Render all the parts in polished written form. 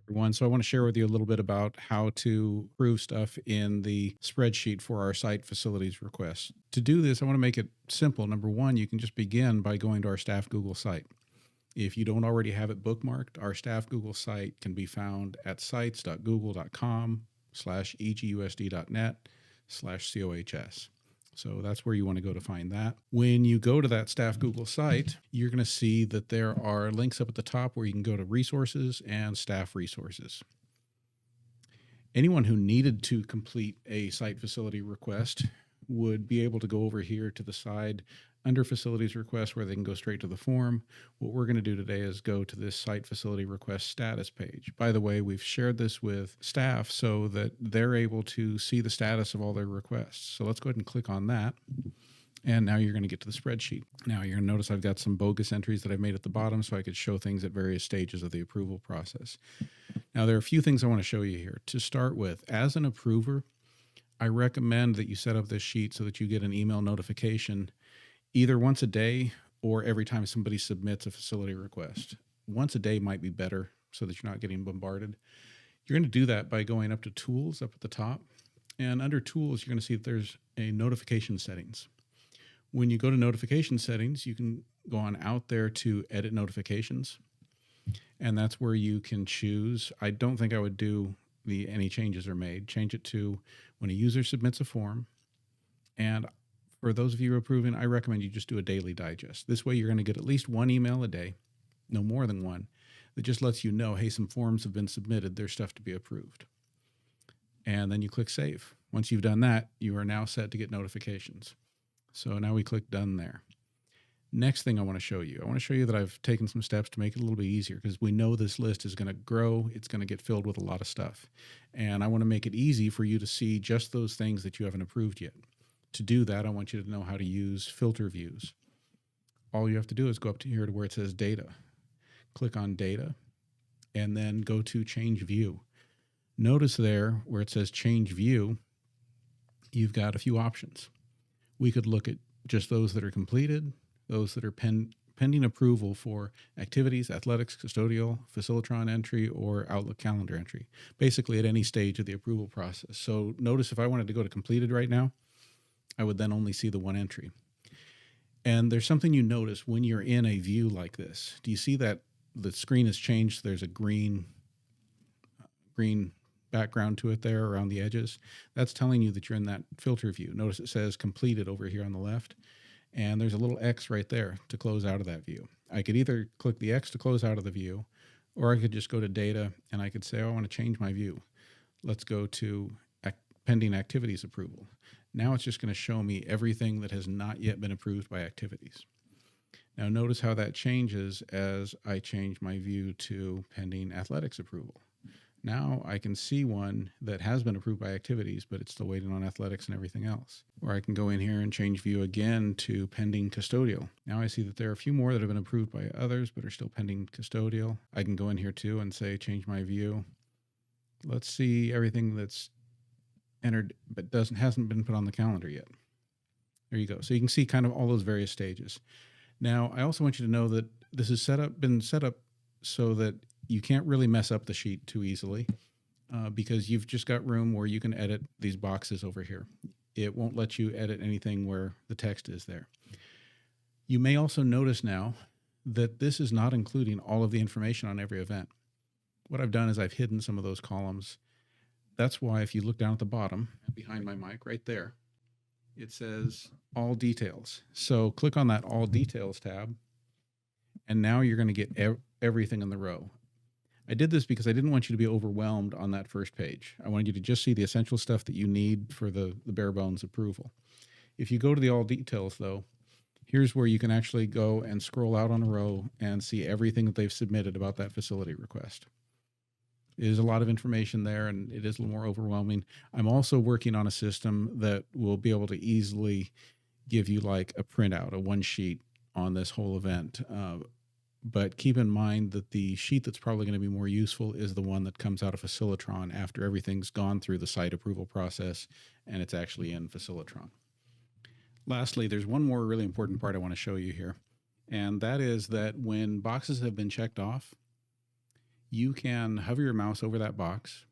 Everyone. So I want to share with you a little bit about how to approve stuff in the spreadsheet for our site facilities requests. To do this, I want to make it simple. Number one, you can just begin by going to our staff Google site. If you don't already have it bookmarked, our staff Google site can be found at sites.google.com/egusd.net/COHS. So that's where you want to go to find that. When you go to that staff Google site, you're going to see that there are links up at the top where you can go to resources and staff resources. Anyone who needed to complete a site facility request would be able to go over here to the side under facilities requests where they can go straight to the form. What we're going to do today is go to this site facility request status page. By the way, we've shared this with staff so that they're able to see the status of all their requests. So let's go ahead and click on that. And now you're going to get to the spreadsheet. Now you're going to notice I've got some bogus entries that I've made at the bottom so I could show things at various stages of the approval process. Now there are a few things I want to show you here. To start with, as an approver, I recommend that you set up this sheet so that you get an email notification either once a day or every time somebody submits a facility request. Once a day might be better so that you're not getting bombarded. You're going to do that by going up to Tools up at the top. And under Tools, you're going to see that there's a Notification Settings. When you go to Notification Settings, you can go on out there to Edit Notifications. And that's where you can choose. I don't think I would do any changes are made. Change it to when a user submits a form. And for those of you approving, I recommend you just do a daily digest. This way you're going to get at least one email a day, no more than one, that just lets you know, hey, some forms have been submitted, there's stuff to be approved. And then you click Save. Once you've done that, you are now set to get notifications. So now we click Done there. Next thing I want to show you that I've taken some steps to make it a little bit easier because we know this list is going to grow. It's going to get filled with a lot of stuff. And I want to make it easy for you to see just those things that you haven't approved yet. To do that, I want you to know how to use filter views. All you have to do is go up to here to where it says Data. Click on Data, and then go to Change View. Notice there where it says Change View, you've got a few options. We could look at just those that are completed, those that are pending approval for activities, athletics, custodial, Facilitron entry, or Outlook calendar entry, basically at any stage of the approval process. So notice if I wanted to go to completed right now, I would then only see the one entry. And there's something you notice when you're in a view like this. Do you see that the screen has changed? There's a green background to it there around the edges. That's telling you that you're in that filter view. Notice it says completed over here on the left. And there's a little X right there to close out of that view. I could either click the X to close out of the view, or I could just go to Data and I could say, oh, I want to change my view. Let's go to Pending Activities Approval. Now it's just going to show me everything that has not yet been approved by activities. Now notice how that changes as I change my view to Pending Athletics Approval. Now I can see one that has been approved by activities, but it's still waiting on athletics and everything else. Or I can go in here and change view again to Pending Custodial. Now I see that there are a few more that have been approved by others, but are still pending custodial. I can go in here too and say, change my view. Let's see everything that's entered but hasn't been put on the calendar yet. There you go. So you can see kind of all those various stages. Now, I also want you to know that this has been set up so that you can't really mess up the sheet too easily because you've just got room where you can edit these boxes over here. It won't let you edit anything where the text is there. You may also notice now that this is not including all of the information on every event. What I've done is I've hidden some of those columns. That's why if you look down at the bottom behind my mic right there, it says All Details. So click on that All Details tab, and now you're going to get everything in the row. I did this because I didn't want you to be overwhelmed on that first page. I wanted you to just see the essential stuff that you need for the bare bones approval. If you go to the All Details, though, here's where you can actually go and scroll out on a row and see everything that they've submitted about that facility request. There's a lot of information there, and it is a little more overwhelming. I'm also working on a system that will be able to easily give you like a printout, a one sheet on this whole event. But keep in mind that the sheet that's probably going to be more useful is the one that comes out of Facilitron after everything's gone through the site approval process and it's actually in Facilitron. Lastly, there's one more really important part I want to show you here, and that is that when boxes have been checked off, you can hover your mouse over that box,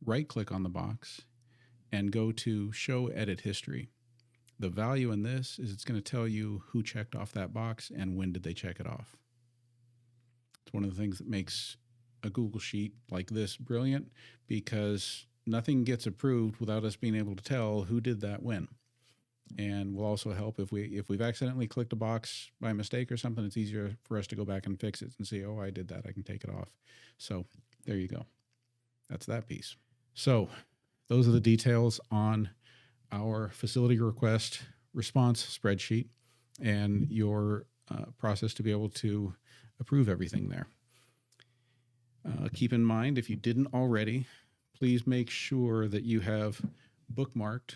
right-click on the box, and go to Show Edit History. The value in this is it's going to tell you who checked off that box and when did they check it off. It's one of the things that makes a Google Sheet like this brilliant, because nothing gets approved without us being able to tell who did that when. And will also help if we've accidentally clicked a box by mistake or something. It's easier for us to go back and fix it and see, oh, I did that, I can take it off. So there you go. That's that piece. So those are the details on our facility request response spreadsheet and your process to be able to approve everything there. Keep in mind, if you didn't already, please make sure that you have bookmarked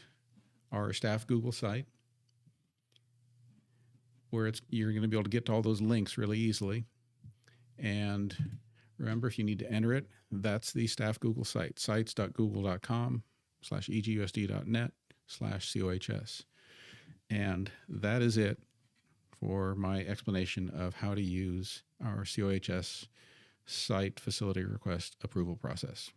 our staff Google site, where you're going to be able to get to all those links really easily. And remember, if you need to enter it, that's the staff Google site, sites.google.com/egusd.net/COHS. And that is it for my explanation of how to use our COHS site facility request approval process.